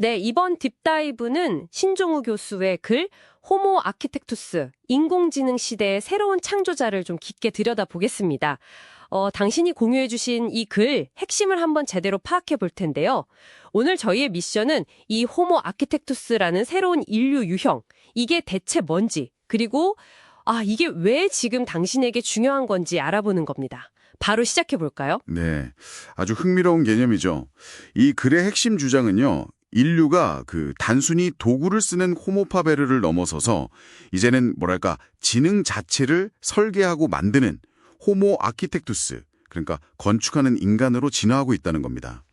네, 이번 딥다이브는 신종우 교수의 글 호모 아키텍투스, 인공지능 시대의 새로운 창조자를 좀 깊게 들여다보겠습니다. 당신이 공유해 주신 이 글 핵심을 한번 제대로 파악해 볼 텐데요. 오늘 저희의 미션은 이 호모 아키텍투스라는 새로운 인류 유형, 이게 대체 뭔지, 그리고 이게 왜 지금 당신에게 중요한 건지 알아보는 겁니다. 바로 시작해 볼까요? 네, 아주 흥미로운 개념이죠. 이 글의 핵심 주장은요. 인류가 단순히 도구를 쓰는 호모파베르를 넘어서서 이제는 뭐랄까 지능 자체를 설계하고 만드는 호모 아키텍투스, 그러니까 건축하는 인간으로 진화하고 있다는 겁니다.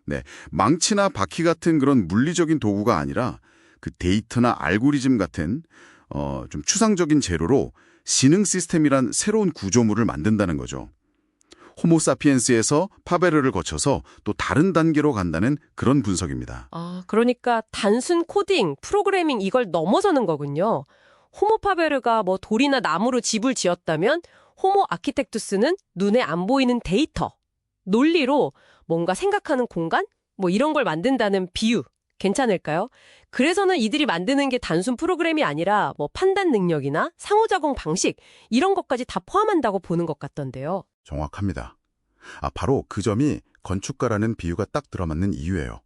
네, 망치나 바퀴 같은 그런 물리적인 도구가 아니라 그 데이터나 알고리즘 같은 좀 추상적인 재료로 지능 시스템이란 새로운 구조물을 만든다는 거죠. 호모사피엔스에서 파베르를 거쳐서 또 다른 단계로 간다는 그런 분석입니다. 그러니까 단순 코딩, 프로그래밍 이걸 넘어서는 거군요. 호모 파베르가 뭐 돌이나 나무로 집을 지었다면 호모 아키텍투스는 눈에 안 보이는 데이터, 논리로 뭔가 생각하는 공간? 뭐 이런 걸 만든다는 비유. 괜찮을까요? 그래서는 이들이 만드는 게 단순 프로그램이 아니라 뭐 판단 능력이나 상호작용 방식 이런 것까지 다 포함한다고 보는 것 같던데요. 정확합니다. 바로 그 점이 건축가라는 비유가 딱 들어맞는 이유예요.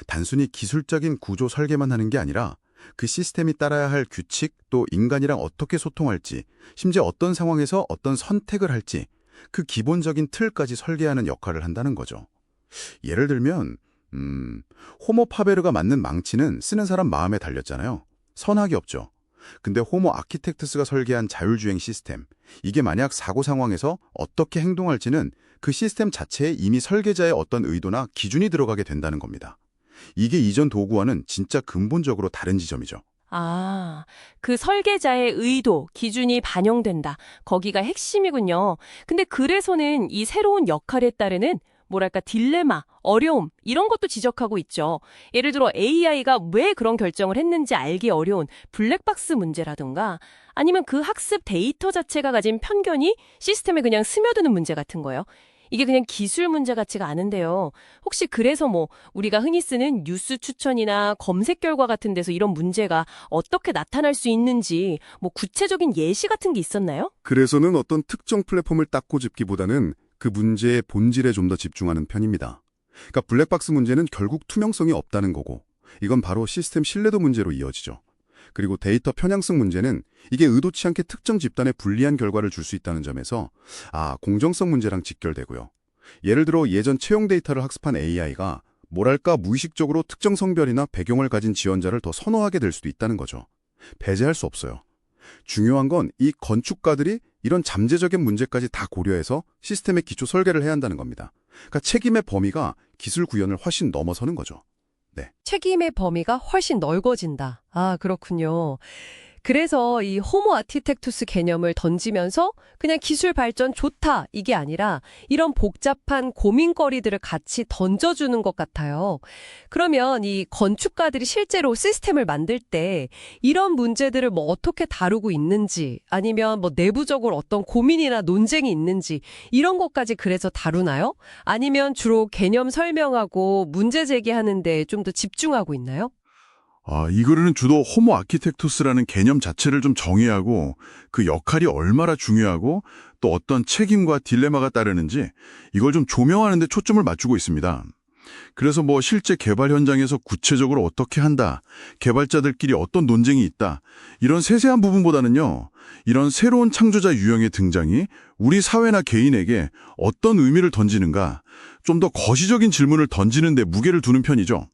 단순히 기술적인 구조 설계만 하는 게 아니라 그 시스템이 따라야 할 규칙, 또 인간이랑 어떻게 소통할지, 심지어 어떤 상황에서 어떤 선택을 할지 그 기본적인 틀까지 설계하는 역할을 한다는 거죠. 예를 들면 호모파베르가 만든 망치는 쓰는 사람 마음에 달렸잖아요. 선악이 없죠. 근데 호모 아키텍투스가 설계한 자율주행 시스템, 이게 만약 사고 상황에서 어떻게 행동할지는 그 시스템 자체에 이미 설계자의 어떤 의도나 기준이 들어가게 된다는 겁니다. 이게 이전 도구와는 진짜 근본적으로 다른 지점이죠. 그 설계자의 의도, 기준이 반영된다. 거기가 핵심이군요. 근데 그래서는 이 새로운 역할에 따르는 뭐랄까 딜레마, 어려움 이런 것도 지적하고 있죠. 예를 들어 AI가 왜 그런 결정을 했는지 알기 어려운 블랙박스 문제라든가 아니면 그 학습 데이터 자체가 가진 편견이 시스템에 그냥 스며드는 문제 같은 거예요. 이게 그냥 기술 문제 같지가 않은데요. 혹시 그래서 뭐 우리가 흔히 쓰는 뉴스 추천이나 검색 결과 같은 데서 이런 문제가 어떻게 나타날 수 있는지 뭐 구체적인 예시 같은 게 있었나요? 그래서는 어떤 특정 플랫폼을 딱 꼬집기보다는 그 문제의 본질에 좀 더 집중하는 편입니다. 그러니까 블랙박스 문제는 결국 투명성이 없다는 거고, 이건 바로 시스템 신뢰도 문제로 이어지죠. 그리고 데이터 편향성 문제는 이게 의도치 않게 특정 집단에 불리한 결과를 줄 수 있다는 점에서 공정성 문제랑 직결되고요. 예를 들어 예전 채용 데이터를 학습한 AI가 뭐랄까 무의식적으로 특정 성별이나 배경을 가진 지원자를 더 선호하게 될 수도 있다는 거죠. 배제할 수 없어요. 중요한 건 이 건축가들이 이런 잠재적인 문제까지 다 고려해서 시스템의 기초 설계를 해야 한다는 겁니다. 그러니까 책임의 범위가 기술 구현을 훨씬 넘어서는 거죠. 네. 책임의 범위가 훨씬 넓어진다. 그렇군요. 그래서 이 호모 아키텍투스 개념을 던지면서 그냥 기술 발전 좋다 이게 아니라 이런 복잡한 고민거리들을 같이 던져주는 것 같아요. 그러면 이 건축가들이 실제로 시스템을 만들 때 이런 문제들을 뭐 어떻게 다루고 있는지 아니면 뭐 내부적으로 어떤 고민이나 논쟁이 있는지 이런 것까지 그래서 다루나요? 아니면 주로 개념 설명하고 문제 제기하는 데 좀 더 집중하고 있나요? 이 글에는 주로 호모 아키텍투스라는 개념 자체를 좀 정의하고 그 역할이 얼마나 중요하고 또 어떤 책임과 딜레마가 따르는지 이걸 좀 조명하는 데 초점을 맞추고 있습니다. 그래서 뭐 실제 개발 현장에서 구체적으로 어떻게 한다, 개발자들끼리 어떤 논쟁이 있다, 이런 세세한 부분보다는요, 이런 새로운 창조자 유형의 등장이 우리 사회나 개인에게 어떤 의미를 던지는가, 좀 더 거시적인 질문을 던지는 데 무게를 두는 편이죠.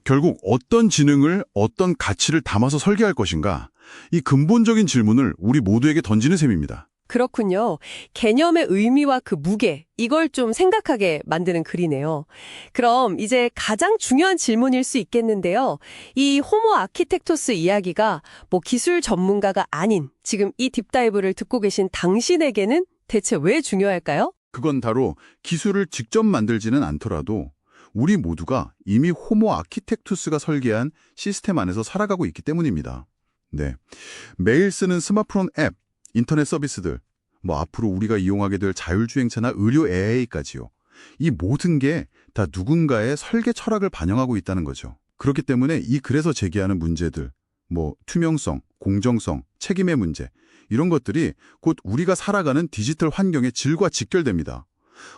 결국 어떤 지능을 어떤 가치를 담아서 설계할 것인가, 이 근본적인 질문을 우리 모두에게 던지는 셈입니다. 그렇군요. 개념의 의미와 그 무게, 이걸 좀 생각하게 만드는 글이네요. 그럼 이제 가장 중요한 질문일 수 있겠는데요. 이 호모 아키텍투스 이야기가 뭐 기술 전문가가 아닌 지금 이 딥다이브를 듣고 계신 당신에게는 대체 왜 중요할까요? 그건 바로 기술을 직접 만들지는 않더라도 우리 모두가 이미 호모 아키텍투스가 설계한 시스템 안에서 살아가고 있기 때문입니다. 네, 매일 쓰는 스마트폰 앱, 인터넷 서비스들, 뭐 앞으로 우리가 이용하게 될 자율주행차나 의료 AI까지요. 이 모든 게 다 누군가의 설계 철학을 반영하고 있다는 거죠. 그렇기 때문에 이 글에서 제기하는 문제들, 뭐 투명성, 공정성, 책임의 문제, 이런 것들이 곧 우리가 살아가는 디지털 환경의 질과 직결됩니다.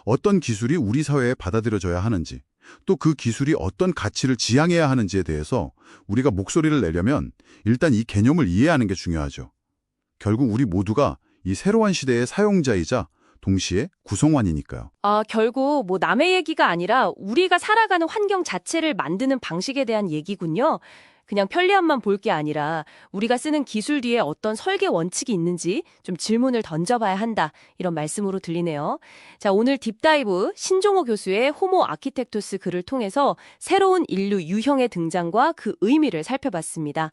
어떤 기술이 우리 사회에 받아들여져야 하는지, 또 그 기술이 어떤 가치를 지향해야 하는지에 대해서 우리가 목소리를 내려면 일단 이 개념을 이해하는 게 중요하죠. 결국 우리 모두가 이 새로운 시대의 사용자이자 동시에 구성원이니까요. 결국 뭐 남의 얘기가 아니라 우리가 살아가는 환경 자체를 만드는 방식에 대한 얘기군요. 그냥 편리함만 볼 게 아니라 우리가 쓰는 기술 뒤에 어떤 설계 원칙이 있는지 좀 질문을 던져봐야 한다. 이런 말씀으로 들리네요. 자, 오늘 딥다이브 신종호 교수의 호모 아키텍투스 글을 통해서 새로운 인류 유형의 등장과 그 의미를 살펴봤습니다.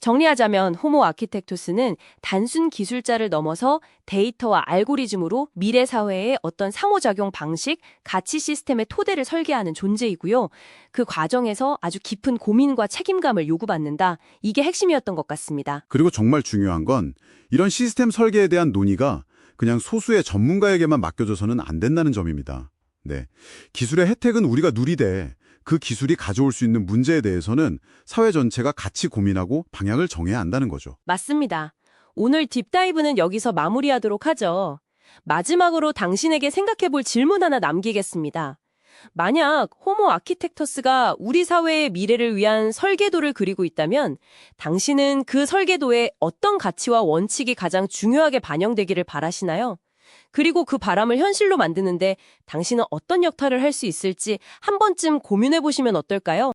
정리하자면 호모 아키텍투스는 단순 기술자를 넘어서 데이터와 알고리즘으로 미래 사회의 어떤 상호작용 방식, 가치 시스템의 토대를 설계하는 존재이고요. 그 과정에서 아주 깊은 고민과 책임감을 요구받는다. 이게 핵심이었던 것 같습니다. 그리고 정말 중요한 건 이런 시스템 설계에 대한 논의가 그냥 소수의 전문가에게만 맡겨져서는 안 된다는 점입니다. 네, 기술의 혜택은 우리가 누리되 그 기술이 가져올 수 있는 문제에 대해서는 사회 전체가 같이 고민하고 방향을 정해야 한다는 거죠. 맞습니다. 오늘 딥다이브는 여기서 마무리하도록 하죠. 마지막으로 당신에게 생각해볼 질문 하나 남기겠습니다. 만약 호모 아키텍터스가 우리 사회의 미래를 위한 설계도를 그리고 있다면 당신은 그 설계도에 어떤 가치와 원칙이 가장 중요하게 반영되기를 바라시나요? 그리고 그 바람을 현실로 만드는데 당신은 어떤 역할을 할 수 있을지 한 번쯤 고민해 보시면 어떨까요?